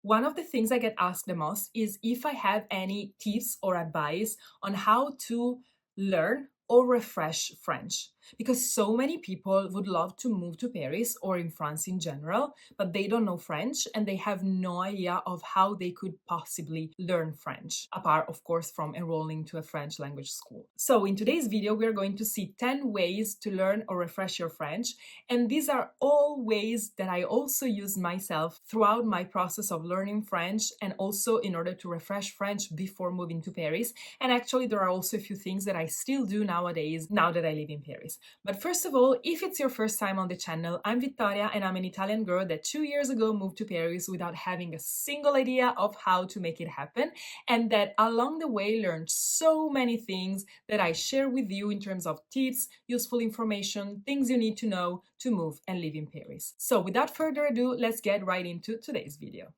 One of the things I get asked the most is if I have any tips or advice on how to learn or refresh French. Because so many people would love to move to Paris or in France in general, but they don't know French and they have no idea of how they could possibly learn French, apart, of course, from enrolling to a French language school. So in today's video, we're going to see 10 ways to learn or refresh your French. And these are all ways that I also use myself throughout my process of learning French and also in order to refresh French before moving to Paris. And actually, there are also a few things that I still do nowadays, now that I live in Paris. But first of all, if it's your first time on the channel, I'm Vittoria and I'm an Italian girl that 2 years ago moved to Paris without having a single idea of how to make it happen, and that along the way learned so many things that I share with you in terms of tips, useful information, things you need to know to move and live in Paris. So without further ado, let's get right into today's video.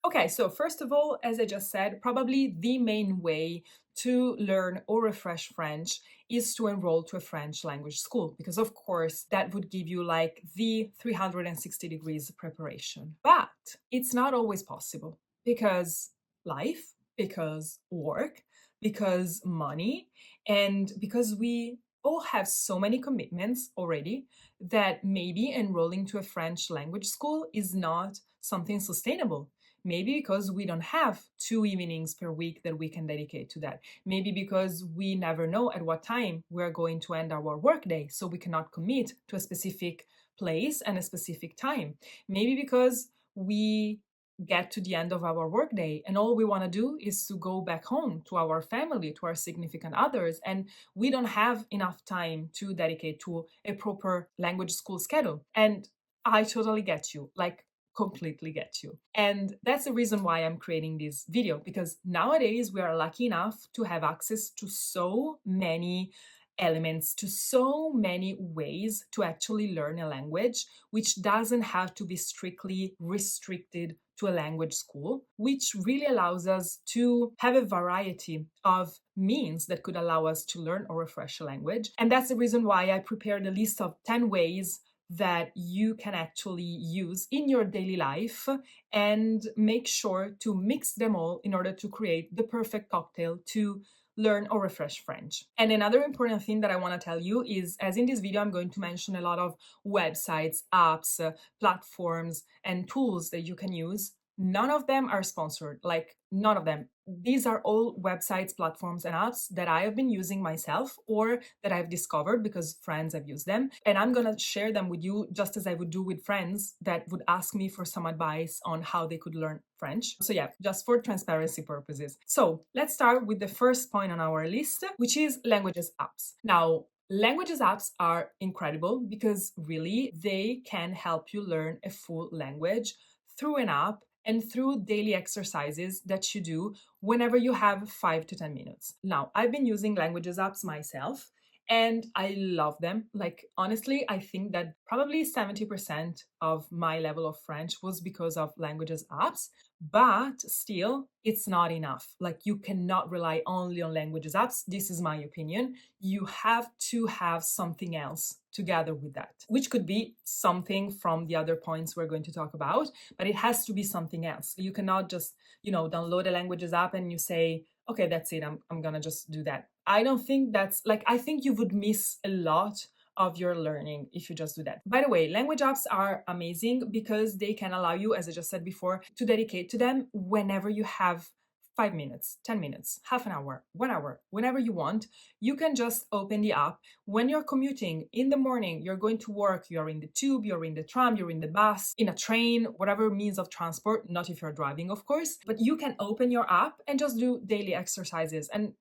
Okay, so first of all, as I just said, probably the main way to learn or refresh French is to enroll to a French language school, because of course that would give you like the 360 degrees preparation. But it's not always possible because life, because work, because money, and because we all have so many commitments already that maybe enrolling to a French language school is not something sustainable. Maybe because we don't have 2 evenings per week that we can dedicate to that. Maybe because we never know at what time we're going to end our workday, so we cannot commit to a specific place and a specific time. Maybe because we get to the end of our workday and all we want to do is to go back home to our family, to our significant others, and we don't have enough time to dedicate to a proper language school schedule. And I totally get you. Like, completely get you. And that's the reason why I'm creating this video, because nowadays we are lucky enough to have access to so many elements, to so many ways to actually learn a language, which doesn't have to be strictly restricted to a language school, which really allows us to have a variety of means that could allow us to learn or refresh a language. And that's the reason why I prepared a list of 10 ways that you can actually use in your daily life and make sure to mix them all in order to create the perfect cocktail to learn or refresh French. And another important thing that I want to tell you is, as in this video, I'm going to mention a lot of websites, apps, platforms, and tools that you can use. None of them are sponsored, like none of them. These are all websites, platforms, and apps that I have been using myself or that I've discovered because friends have used them. And I'm going to share them with you just as I would do with friends that would ask me for some advice on how they could learn French. So yeah, just for transparency purposes. So let's start with the first point on our list, which is languages apps. Now, languages apps are incredible because really they can help you learn a full language through an app and through daily exercises that you do whenever you have 5 to 10 minutes. Now, I've been using languages apps myself and I love them. Like, honestly, I think that probably 70% of my level of French was because of languages apps, but still, it's not enough. Like, you cannot rely only on languages apps. This is my opinion. You have to have something else together with that, which could be something from the other points we're going to talk about, but it has to be something else. You cannot just, download a languages app and you say, okay, that's it, I'm gonna just do that. I don't think that's I think you would miss a lot of your learning if you just do that. By the way, language apps are amazing because they can allow you, as I just said before, to dedicate to them whenever you have 5 minutes, 10 minutes, half an hour, 1 hour, whenever you want. You can just open the app. When you're commuting in the morning, you're going to work, you're in the tube, you're in the tram, you're in the bus, in a train, whatever means of transport, not if you're driving, of course, but you can open your app and just do daily exercises. And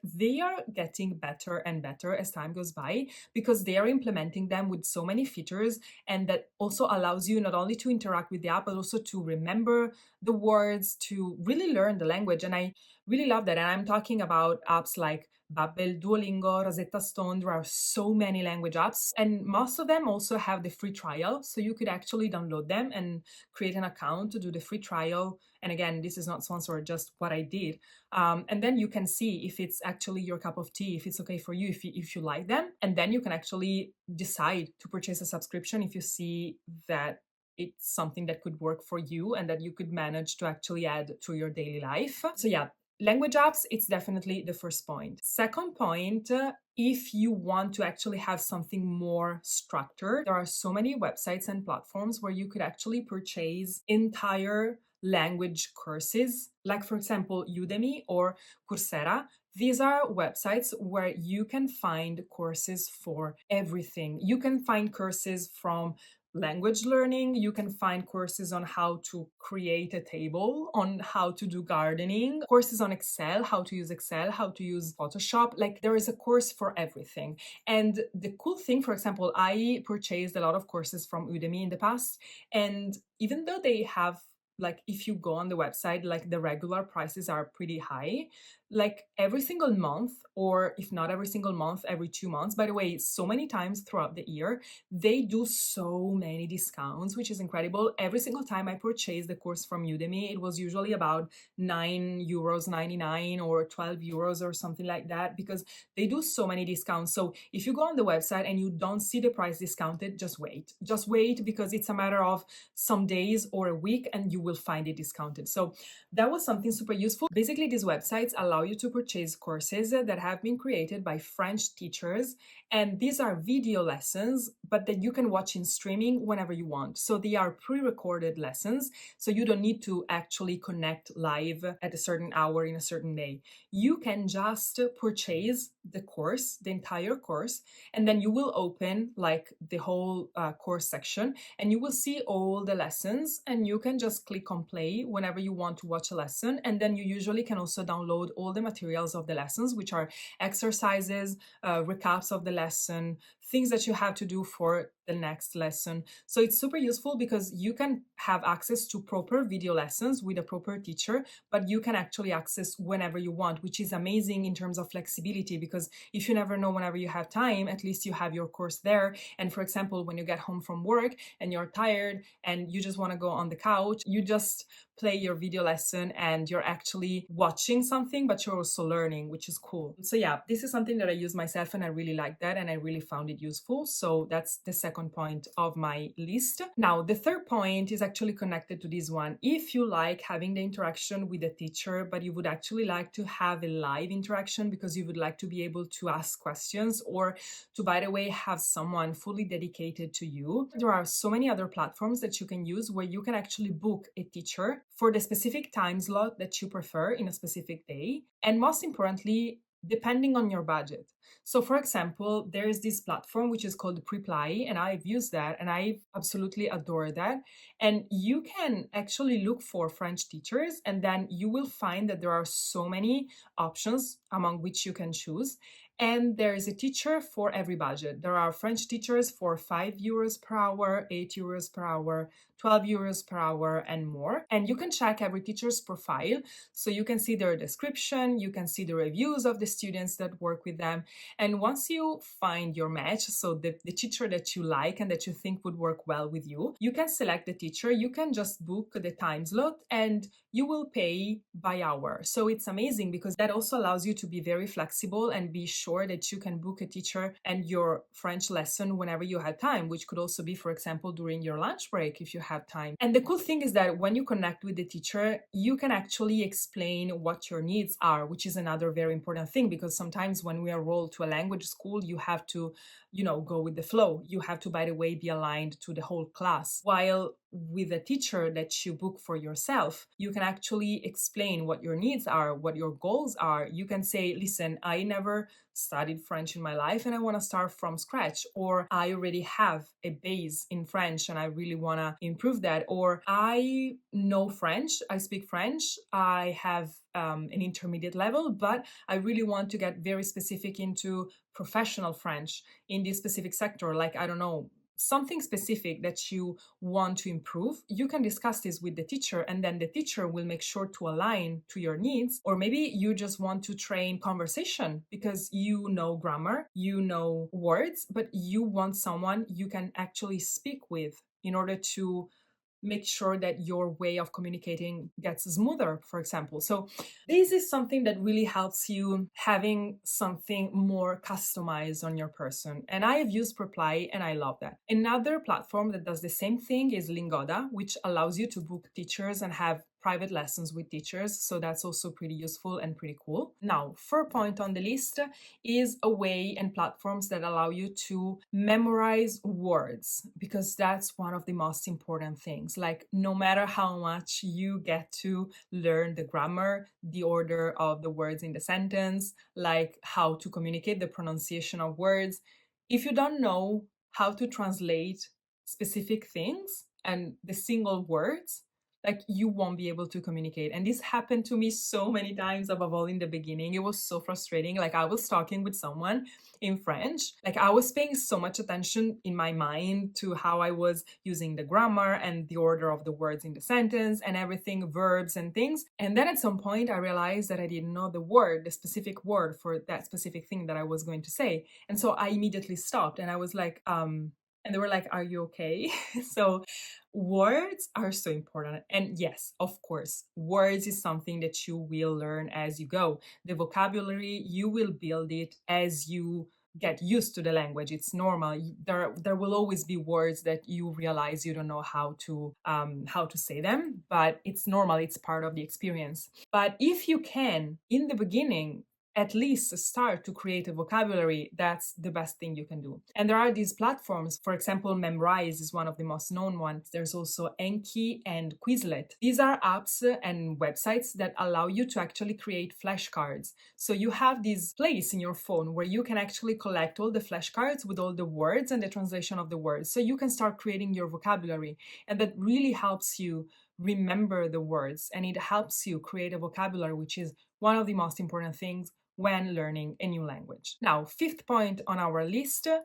they are getting better and better as time goes by because they are implementing them with so many features, and that also allows you not only to interact with the app, but also to remember the words, to really learn the language language. And I really love that. And I'm talking about apps like Babbel, Duolingo, Rosetta Stone. There are so many language apps, and most of them also have the free trial. So you could actually download them and create an account to do the free trial. And again, this is not sponsored, just what I did. And then you can see if it's actually your cup of tea, if it's okay for you, if you like them. And then you can actually decide to purchase a subscription if you see that it's something that could work for you and that you could manage to actually add to your daily life. So yeah, language apps, it's definitely the first point. Second point, if you want to actually have something more structured, there are so many websites and platforms where you could actually purchase entire language courses, like for example, Udemy or Coursera. These are websites where you can find courses for everything. You can find courses from language learning. You can find courses on how to create a table, on how to do gardening, courses on Excel, how to use Excel, how to use Photoshop. Like there is a course for everything. And the cool thing, for example, I purchased a lot of courses from Udemy in the past. And even though they have, like, if you go on the website, like the regular prices are pretty high, like every single month, or if not every single month, every 2 months, by the way, so many times throughout the year, they do so many discounts, which is incredible. Every single time I purchased the course from Udemy, it was usually about €9.99 or €12 or something like that, because they do so many discounts. So if you go on the website and you don't see the price discounted, just wait. Just wait, because it's a matter of some days or a week and you will find it discounted. So that was something super useful. Basically, these websites allow you to purchase courses that have been created by French teachers. And these are video lessons, but that you can watch in streaming whenever you want. So they are pre-recorded lessons. So you don't need to actually connect live at a certain hour in a certain day. You can just purchase the course, the entire course, and then you will open like the whole course section, and you will see all the lessons, and you can just click on play whenever you want to watch a lesson. And then you usually can also download all the materials of the lessons, which are exercises, recaps of the lesson, things that you have to do for the next lesson. So it's super useful because you can have access to proper video lessons with a proper teacher, but you can actually access whenever you want, which is amazing in terms of flexibility, because if you never know whenever you have time, at least you have your course there. And for example, when you get home from work and you're tired and you just want to go on the couch, you just play your video lesson and you're actually watching something, but you're also learning, which is cool. So yeah, this is something that I use myself and I really like that, and I really found it useful. So that's the second point of my list. Now, the third point is actually connected to this one. If you like having the interaction with the teacher, but you would actually like to have a live interaction because you would like to be able to ask questions, or to, by the way, have someone fully dedicated to you, there are so many other platforms that you can use where you can actually book a teacher for the specific time slot that you prefer in a specific day. And most importantly, depending on your budget. So for example, there is this platform which is called Preply, and I've used that and I absolutely adore that. And you can actually look for French teachers, and then you will find that there are so many options among which you can choose. And there is a teacher for every budget. There are French teachers for €5 per hour, €8 per hour, €12 per hour, and more. And you can check every teacher's profile. So you can see their description, you can see the reviews of the students that work with them. And once you find your match, so the teacher that you like and that you think would work well with you can select the teacher, you can just book the time slot, and you will pay by hour. So it's amazing because that also allows you to be very flexible and be sure that you can book a teacher and your French lesson whenever you have time, which could also be, for example, during your lunch break if you have time. And the cool thing is that when you connect with the teacher, you can actually explain what your needs are, which is another very important thing, because sometimes when we enroll to a language school, you have to, go with the flow. You have to, by the way, be aligned to the whole class. While with a teacher that you book for yourself, you can actually explain what your needs are, what your goals are. You can say, listen, I never studied French in my life and I want to start from scratch, or I already have a base in French and I really want to improve that, or I know French, I speak French, I have an intermediate level, but I really want to get very specific into professional French in this specific sector, like, I don't know, something specific that you want to improve, you can discuss this with the teacher, and then the teacher will make sure to align to your needs. Or maybe you just want to train conversation because you know grammar, you know words, but you want someone you can actually speak with in order to make sure that your way of communicating gets smoother, for example. So this is something that really helps you having something more customized on your person. And I have used Reply and I love that. Another platform that does the same thing is Lingoda, which allows you to book teachers and have private lessons with teachers. So that's also pretty useful and pretty cool. Now, third point on the list is a way and platforms that allow you to memorize words, because that's one of the most important things. Like, no matter how much you get to learn the grammar, the order of the words in the sentence, like how to communicate the pronunciation of words, if you don't know how to translate specific things and the single words, like, you won't be able to communicate. And this happened to me so many times, above all in the beginning. It was so frustrating. Like, I was talking with someone in French, like I was paying so much attention in my mind to how I was using the grammar and the order of the words in the sentence and everything, verbs and things. And then at some point I realized that I didn't know the specific word for that specific thing that I was going to say. And so I immediately stopped and I was like, and they were like, "Are you okay?" So words are so important. And yes, of course, words is something that you will learn as you go. The vocabulary, you will build it as you get used to the language. It's normal. There will always be words that you realize you don't know how to say them, but it's normal. It's part of the experience. But if you can, in the beginning, at least start to create a vocabulary, that's the best thing you can do. And there are these platforms. For example, Memrise is one of the most known ones. There's also Enki and Quizlet. These are apps and websites that allow you to actually create flashcards. So you have this place in your phone where you can actually collect all the flashcards with all the words and the translation of the words. So you can start creating your vocabulary. And that really helps you remember the words, and it helps you create a vocabulary, which is one of the most important things when learning a new language. Now, fifth point on our list. I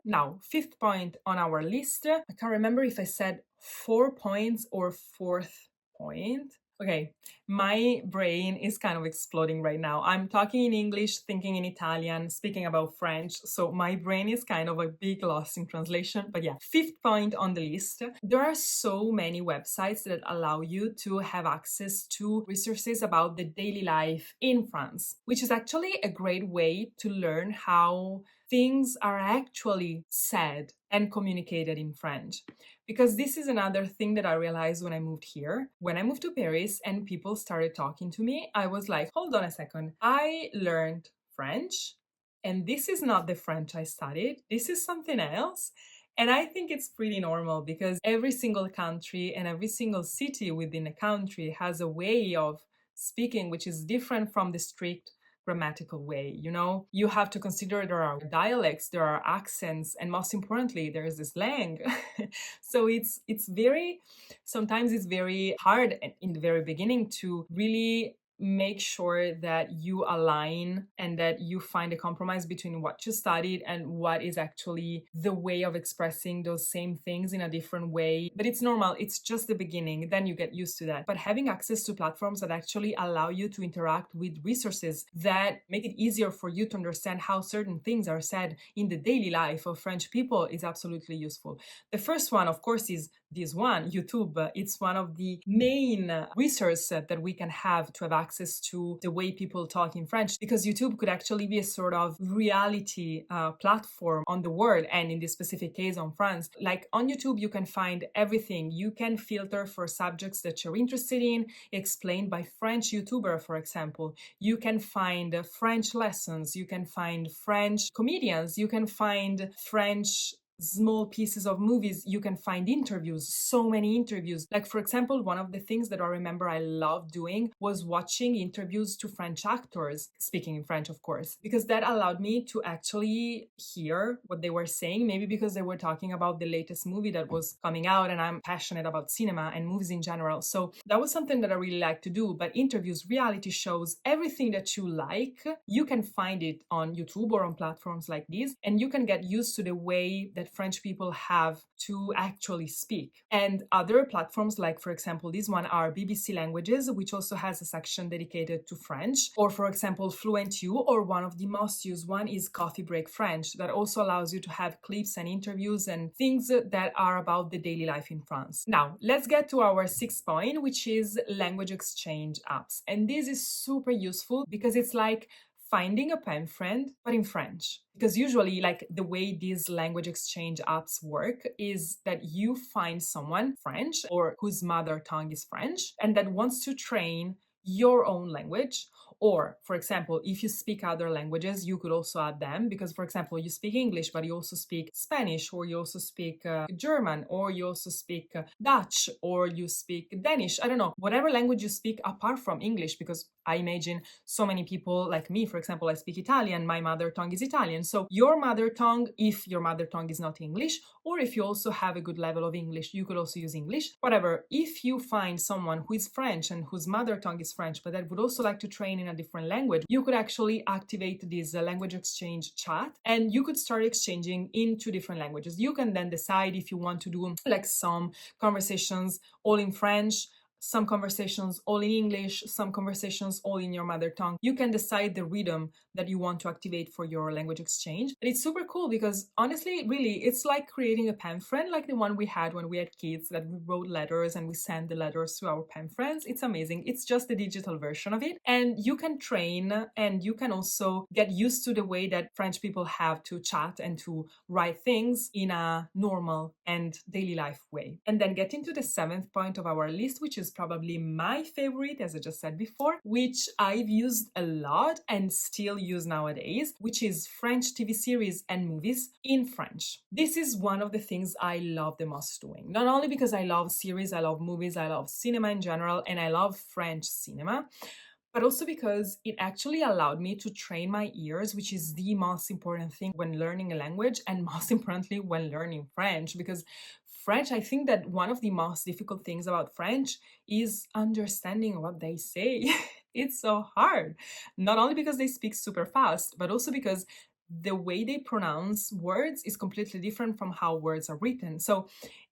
can't remember if I said 4 points or fourth point. Okay, my brain is kind of exploding right now. I'm talking in English, thinking in Italian, speaking about French. So my brain is kind of a big loss in translation. But yeah, fifth point on the list. There are so many websites that allow you to have access to resources about the daily life in France, which is actually a great way to learn how things are actually said and communicated in French. Because this is another thing that I realized when I moved here. When I moved to Paris and people started talking to me, I was like, hold on a second. I learned French, and this is not the French I studied. This is something else. And I think it's pretty normal because every single country and every single city within a country has a way of speaking which is different from the strict grammatical way. You have to consider there are dialects, there are accents, and most importantly, there is the slang. So sometimes it's very hard in the very beginning to really make sure that you align and that you find a compromise between what you studied and what is actually the way of expressing those same things in a different way. But it's normal. It's just the beginning. Then you get used to that. But having access to platforms that actually allow you to interact with resources that make it easier for you to understand how certain things are said in the daily life of French people is absolutely useful. The first one, of course, is this one, YouTube. It's one of the main resources that we can have to have access to the way people talk in French, because YouTube could actually be a sort of reality platform on the world, and in this specific case on France. Like, on YouTube, you can find everything. You can filter for subjects that you're interested in, explained by French YouTuber, for example. You can find French lessons. You can find French comedians. You can find French small pieces of movies. You can find interviews, so many interviews. Like, for example, one of the things that I remember I loved doing was watching interviews to French actors, speaking in French, of course, because that allowed me to actually hear what they were saying, maybe because they were talking about the latest movie that was coming out, and I'm passionate about cinema and movies in general. So that was something that I really like to do. But interviews, reality shows, everything that you like, you can find it on YouTube or on platforms like this, and you can get used to the way that that French people have to actually speak. And other platforms, like for example, this one are BBC Languages, which also has a section dedicated to French, or for example, Fluent U, or one of the most used one is Coffee Break French, that also allows you to have clips and interviews and things that are about the daily life in France. Now, let's get to our sixth point, which is language exchange apps. And this is super useful because it's like finding a pen friend, but in French. Because usually, like the way these language exchange apps work is that you find someone French or whose mother tongue is French and that wants to train your own language. Or, for example, if you speak other languages, you could also add them because, for example, you speak English, but you also speak Spanish, or you also speak German, or you also speak Dutch, or you speak Danish. I don't know, whatever language you speak apart from English, because I imagine so many people like me, for example, I speak Italian, my mother tongue is Italian. So your mother tongue, if your mother tongue is not English, or if you also have a good level of English, you could also use English. Whatever, if you find someone who is French and whose mother tongue is French, but that would also like to train in a different language, you could actually activate this language exchange chat and you could start exchanging in two different languages. You can then decide if you want to do like some conversations all in French, some conversations all in English, some conversations all in your mother tongue. You can decide the rhythm that you want to activate for your language exchange. And it's super cool because honestly, really, it's like creating a pen friend, like the one we had when we had kids, that we wrote letters and we sent the letters to our pen friends. It's amazing. It's just the digital version of it. And you can train and you can also get used to the way that French people have to chat and to write things in a normal and daily life way. And then get into the seventh point of our list, which is probably my favorite, as I just said before, which I've used a lot and still use nowadays, which is French TV series and movies in French. This is one of the things I love the most doing. Not only because I love series, I love movies, I love cinema in general, and I love French cinema, but also because it actually allowed me to train my ears, which is the most important thing when learning a language, and most importantly, when learning French, because French, I think that one of the most difficult things about French is understanding what they say. It's so hard, not only because they speak super fast, but also because the way they pronounce words is completely different from how words are written. So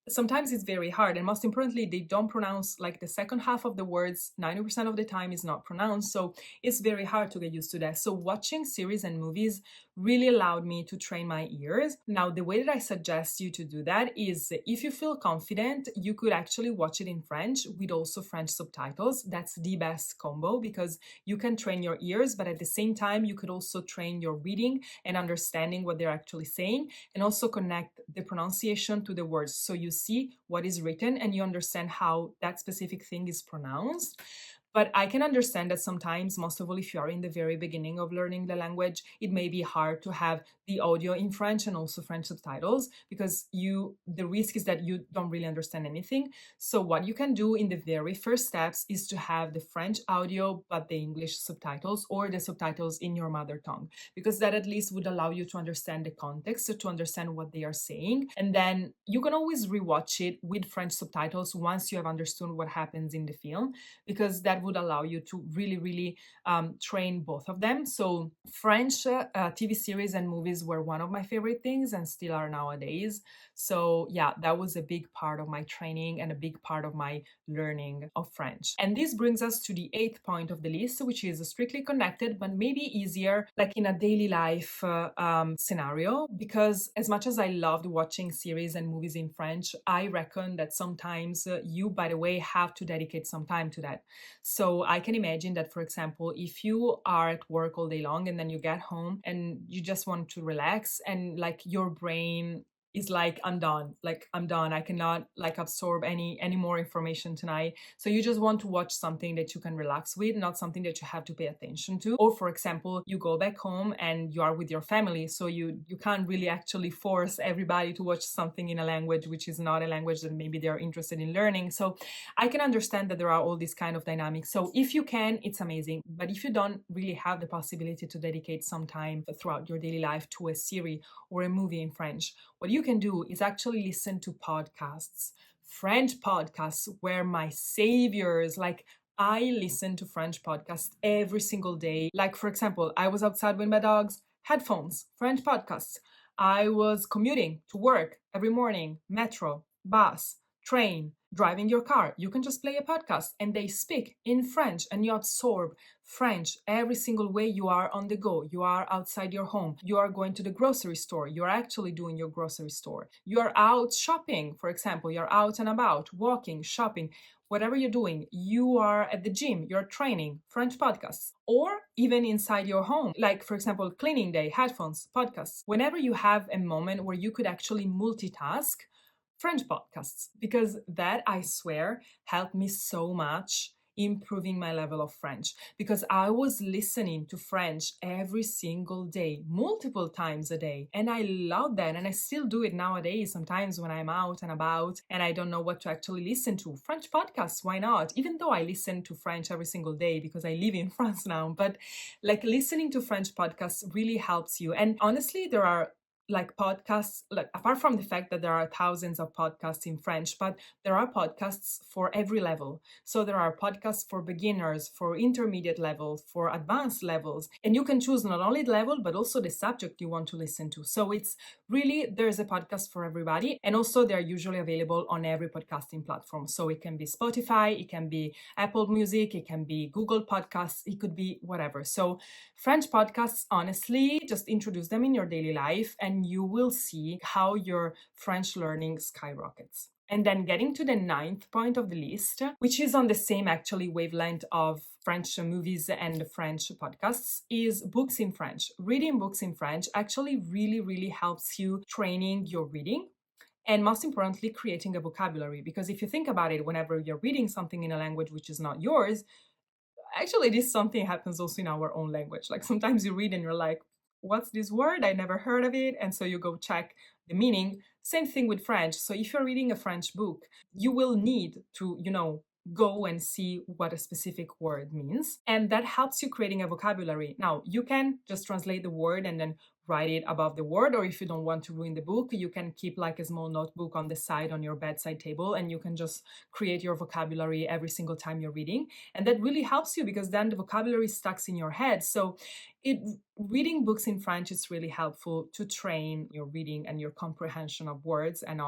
sometimes it's very hard, and most importantly, they don't pronounce, like the second half of the words 90% of the time is not pronounced, so it's very hard to get used to that. So watching series and movies really allowed me to train my ears. Now, the way that I suggest you to do that is, if you feel confident, you could actually watch it in French with also French subtitles. That's the best combo because you can train your ears, but at the same time you could also train your reading and understanding what they're actually saying, and also connect the pronunciation to the words, so you see what is written and you understand how that specific thing is pronounced. But I can understand that sometimes, most of all, if you are in the very beginning of learning the language, it may be hard to have the audio in French and also French subtitles because the risk is that you don't really understand anything. So what you can do in the very first steps is to have the French audio, but the English subtitles, or the subtitles in your mother tongue, because that at least would allow you to understand the context, to understand what they are saying. And then you can always rewatch it with French subtitles once you have understood what happens in the film, because that would allow you to really train both of them. So French TV series and movies were one of my favorite things and still are nowadays. So yeah, that was a big part of my training and a big part of my learning of French. And this brings us to the eighth point of the list, which is strictly connected but maybe easier, like in a daily life scenario, because as much as I loved watching series and movies in French, I reckon that sometimes you, by the way, have to dedicate some time to that. So I can imagine that, for example, if you are at work all day long and then you get home and you just want to relax and like your brain is like, I'm done, I cannot like absorb any more information tonight. So you just want to watch something that you can relax with, not something that you have to pay attention to. Or for example, you go back home and you are with your family, so you can't really actually force everybody to watch something in a language which is not a language that maybe they're interested in learning. So I can understand that there are all these kind of dynamics. So if you can, it's amazing. But if you don't really have the possibility to dedicate some time throughout your daily life to a series or a movie in French, what you can do is actually listen to podcasts, French podcasts were my saviors. Like, I listen to French podcasts every single day. Like, for example, I was outside with my dogs, headphones, French podcasts. I was commuting to work every morning, metro, bus, train, driving your car. You can just play a podcast and they speak in French and you absorb French every single way you are on the go. You are outside your home. You are going to the grocery store. You are actually doing your grocery store. You are out shopping, for example. You're out and about, walking, shopping. Whatever you're doing, you are at the gym, you're training, French podcasts, or even inside your home, like for example, cleaning day, headphones, podcasts. Whenever you have a moment where you could actually multitask, French podcasts, because that, I swear, helped me so much improving my level of French, because I was listening to French every single day, multiple times a day. And I love that. And I still do it nowadays, sometimes when I'm out and about and I don't know what to actually listen to. French podcasts, why not? Even though I listen to French every single day because I live in France now, but like listening to French podcasts really helps you. And honestly, there are like podcasts, like apart from the fact that there are thousands of podcasts in French, but there are podcasts for every level. So there are podcasts for beginners, for intermediate levels, for advanced levels, and you can choose not only the level but also the subject you want to listen to. So it's really, there's a podcast for everybody, and also they're usually available on every podcasting platform. So it can be Spotify, it can be Apple Music, it can be Google Podcasts, it could be whatever. So French podcasts, honestly, just introduce them in your daily life and you will see how your French learning skyrockets. And then getting to the ninth point of the list, which is on the same actually wavelength of French movies and French podcasts, is books in French. Reading books in French actually really helps you training your reading. And most importantly, creating a vocabulary. Because if you think about it, whenever you're reading something in a language which is not yours, actually this something happens also in our own language. Like sometimes you read and you're like, what's this word? I never heard of it. And so you go check the meaning. Same thing with French. So if you're reading a French book, you will need to, go and see what a specific word means. And that helps you creating a vocabulary. Now, you can just translate the word and then write it above the word, or if you don't want to ruin the book, you can keep like a small notebook on the side on your bedside table and you can just create your vocabulary every single time you're reading. And that really helps you because then the vocabulary sticks in your head. So reading books in French is really helpful to train your reading and your comprehension of words and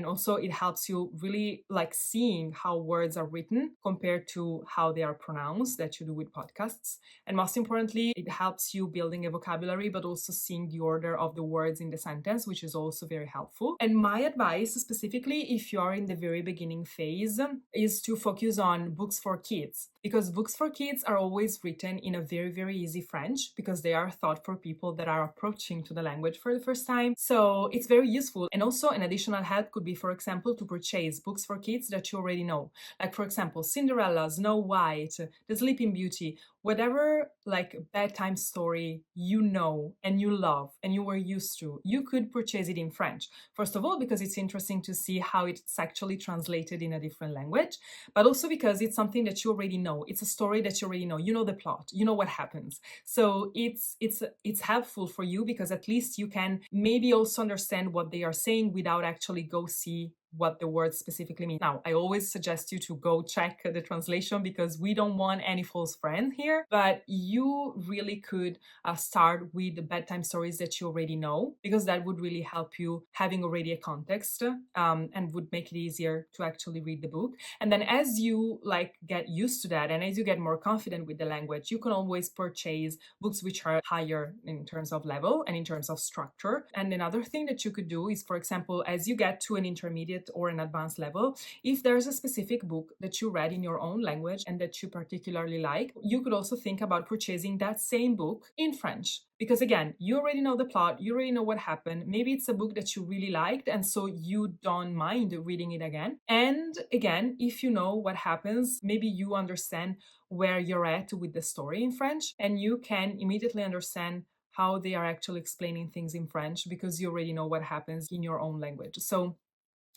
also it helps you really like seeing how words are written compared to how they are pronounced that you do with podcasts. And most importantly, it helps you building a vocabulary, but also seeing the order of the words in the sentence, which is also very helpful. And my advice, specifically if you are in the very beginning phase, is to focus on books for kids, because books for kids are always written in a very easy French because they are thought for people that are approaching to the language for the first time. So it's very useful. And also an additional help could be, for example, to purchase books for kids that you already know. Like, for example, Cinderella, Snow White, The Sleeping Beauty, whatever like bedtime story you know and you love and you were used to, you could purchase it in French. First of all, because it's interesting to see how it's actually translated in a different language, but also because it's something that you already know. It's a story that you already know. You know the plot, you know what happens. So it's helpful for you because at least you can maybe also understand what they are saying without actually go see what the words specifically mean. Now, I always suggest you to go check the translation because we don't want any false friend here, but you really could start with the bedtime stories that you already know, because that would really help you having already a context and would make it easier to actually read the book. And then as you like get used to that and as you get more confident with the language, you can always purchase books which are higher in terms of level and in terms of structure. And another thing that you could do is, for example, as you get to an intermediate or an advanced level, if there's a specific book that you read in your own language and that you particularly like, you could also think about purchasing that same book in French. Because again, you already know the plot, you already know what happened. Maybe it's a book that you really liked, and so you don't mind reading it again. And again, if you know what happens, maybe you understand where you're at with the story in French, and you can immediately understand how they are actually explaining things in French because you already know what happens in your own language. So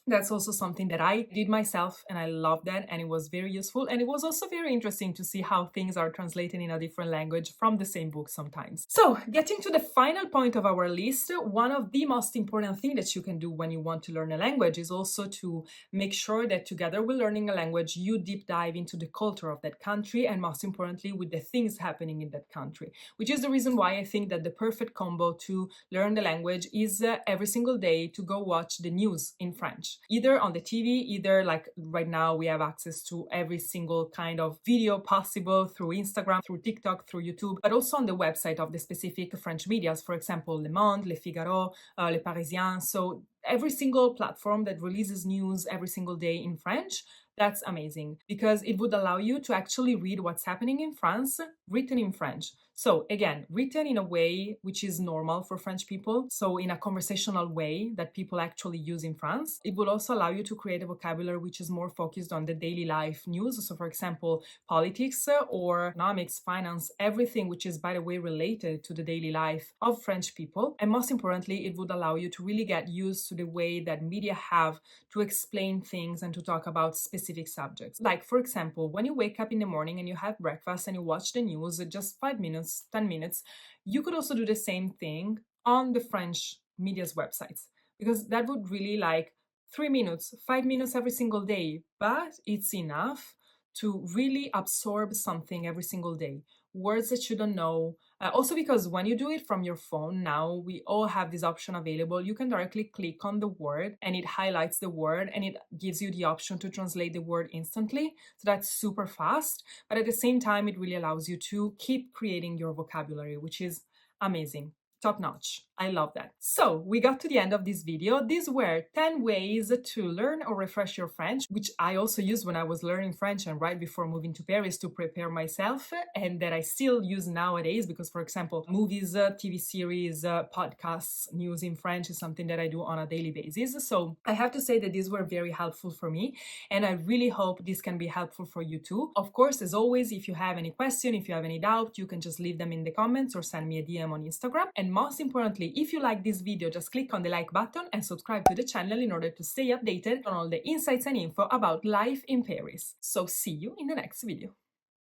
That's also something that I did myself, and I loved that, and it was very useful. And it was also very interesting to see how things are translated in a different language from the same book sometimes. So, getting to the final point of our list, one of the most important things that you can do when you want to learn a language is also to make sure that together with learning a language, you deep dive into the culture of that country, and most importantly, with the things happening in that country, which is the reason why I think that the perfect combo to learn the language is every single day to go watch the news in French. Either on the TV, either like right now we have access to every single kind of video possible through Instagram, through TikTok, through YouTube, but also on the website of the specific French medias, for example, Le Monde, Le Figaro, Le Parisien. So every single platform that releases news every single day in French, that's amazing because it would allow you to actually read what's happening in France written in French. So again, written in a way which is normal for French people, so in a conversational way that people actually use in France. It will also allow you to create a vocabulary which is more focused on the daily life news. So for example, politics or economics, finance, everything which is, by the way, related to the daily life of French people. And most importantly, it would allow you to really get used to the way that media have to explain things and to talk about specific subjects. Like, for example, when you wake up in the morning and you have breakfast and you watch the news, just 5 minutes, 10 minutes, you could also do the same thing on the French media's websites, because that would really like 3 minutes, 5 minutes every single day, but it's enough to really absorb something every single day. Words that you don't know. Also because when you do it from your phone now, we all have this option available. You can directly click on the word and it highlights the word and it gives you the option to translate the word instantly. So that's super fast. But at the same time, it really allows you to keep creating your vocabulary, which is amazing. Top notch. I love that. So we got to the end of this video. These were 10 ways to learn or refresh your French, which I also used when I was learning French and right before moving to Paris to prepare myself, and that I still use nowadays because, for example, movies, TV series, podcasts, news in French is something that I do on a daily basis. So I have to say that these were very helpful for me, and I really hope this can be helpful for you too. Of course, as always, if you have any question, if you have any doubt, you can just leave them in the comments or send me a DM on Instagram. And most importantly, if you like this video, just click on the like button and subscribe to the channel in order to stay updated on all the insights and info about life in Paris. So see you in the next video.